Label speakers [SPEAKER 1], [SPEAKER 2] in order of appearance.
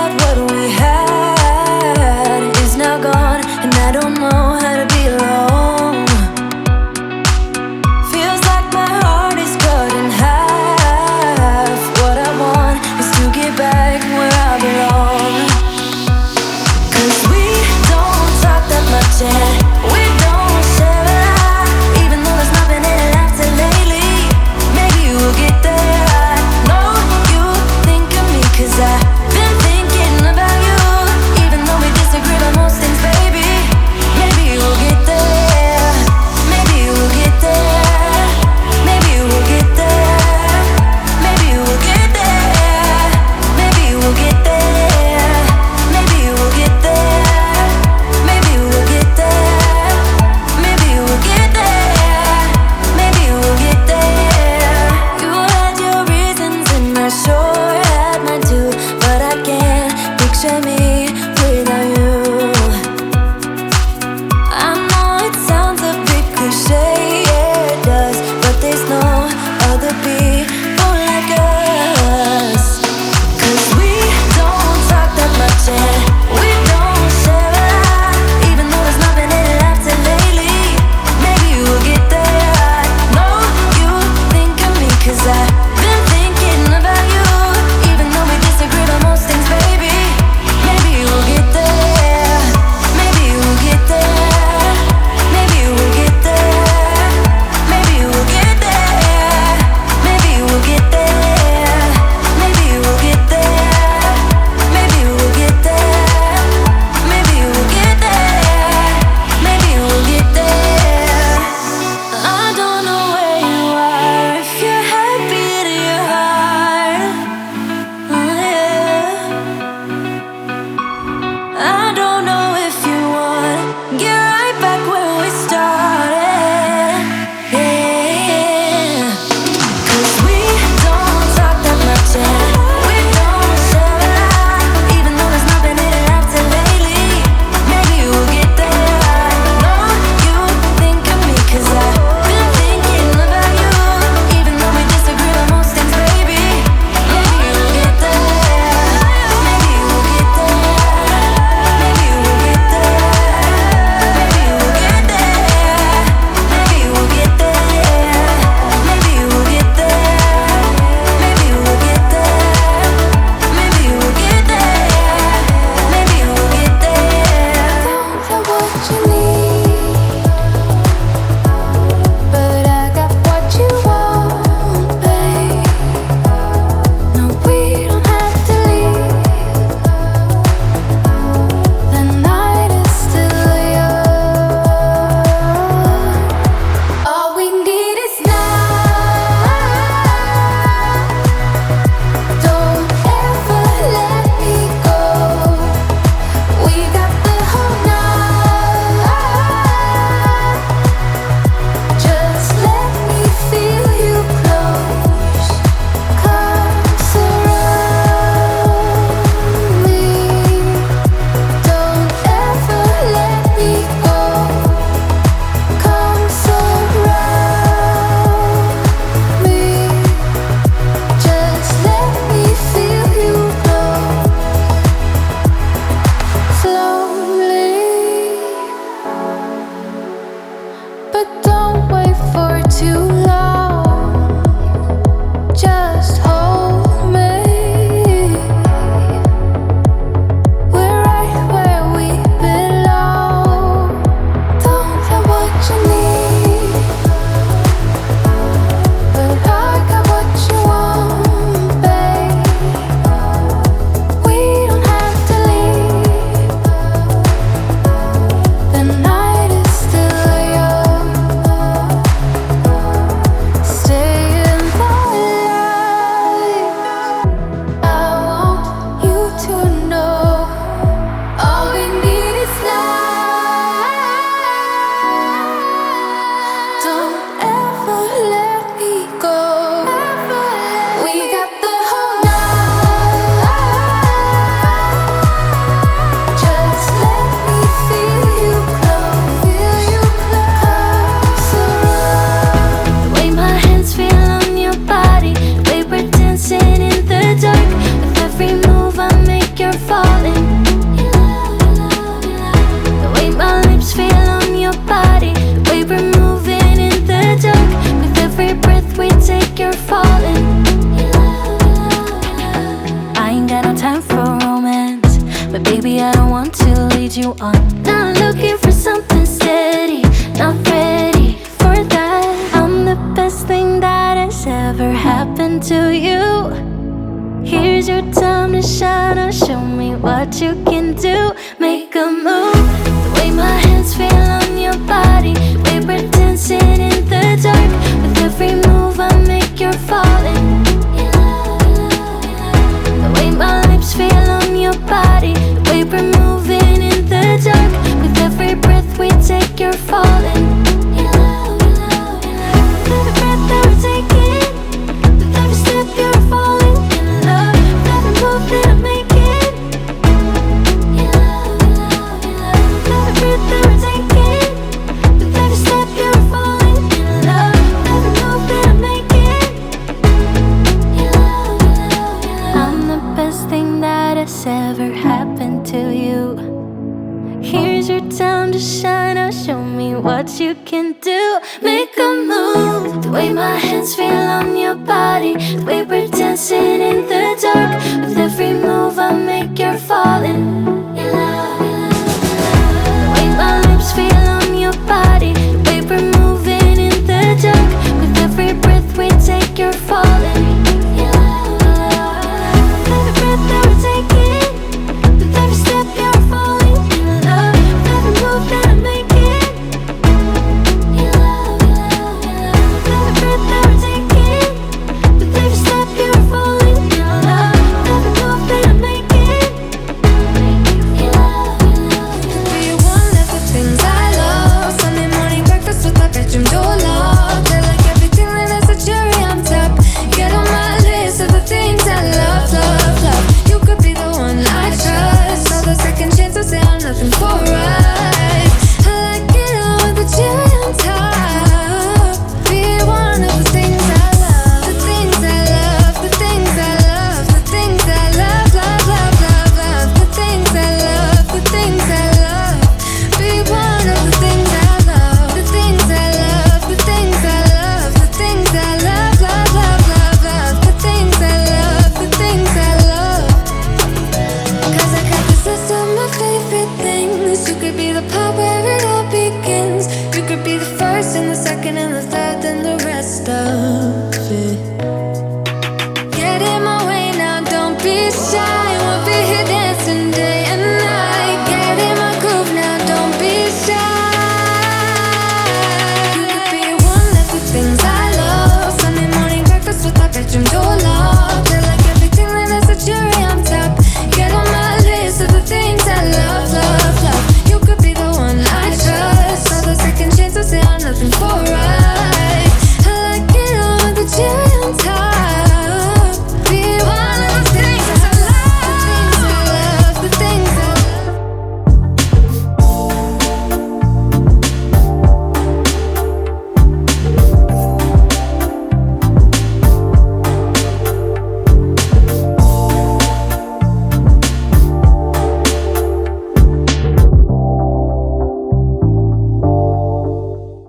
[SPEAKER 1] thought what we had is now gone, and I don't know how to be alone. Feels like my heart is cut in half. What I want is to get back where I belong. 'Cause we don't talk that much and we don't share a lot. Even though there's nothing in it lasting lately, maybe we'll get there. I know you think of me 'cause I've been thinking about you. you on. Not looking for something steady, not ready for that. I'm the best thing that has ever happened to you. Here's your time to shine, now show me what you can do. Make a move, the way my hands feel on your body, the way we're dancing in the dark. With every move I make, you're falling. The way my lips feel on your body, the way we're moving in the dark. With every breath we take, you're falling. With every breath that we're taking, with every step you're falling in love. With every move that I'm making, with every breath that we're taking, with every step you're falling in love. With every move that I'm making, I'm the best thing that has ever happened to you. Here's your time to shine, now show me what you can do. Make a move, the way my hands feel on your body, the way we're dancing in the dark. With every move I make, you're falling. The way my lips feel on your body, the way we're moving in the dark. With every breath we take, you're falling. With every breath that we're taking, with every step you're falling in love. With every move that I'm making, with every breath that we're taking, with every step you're falling in love. With every move that I'm making,
[SPEAKER 2] be one of the things I love. Sunday morning breakfast with my bedroom door locked. I like everything that has a cherry on top. Get on my list of the things I love, love, love. You could be the one I trust. All the second chances, they are nothing for us. I like it all with the cherry on top. Be one of the things I love, the things I love, the things I love, the things I love, love, love, love, love, the things I love, the things I love. Be one of the things I love, the things I love, the things I love, the things I love, love, love, love, love, the things I love, the things I love. 'Cause I got this list of my favorite things. You could be the part where it all begins. You could be the first and the second and the third and the rest of it. Get in my way now, don't be shy.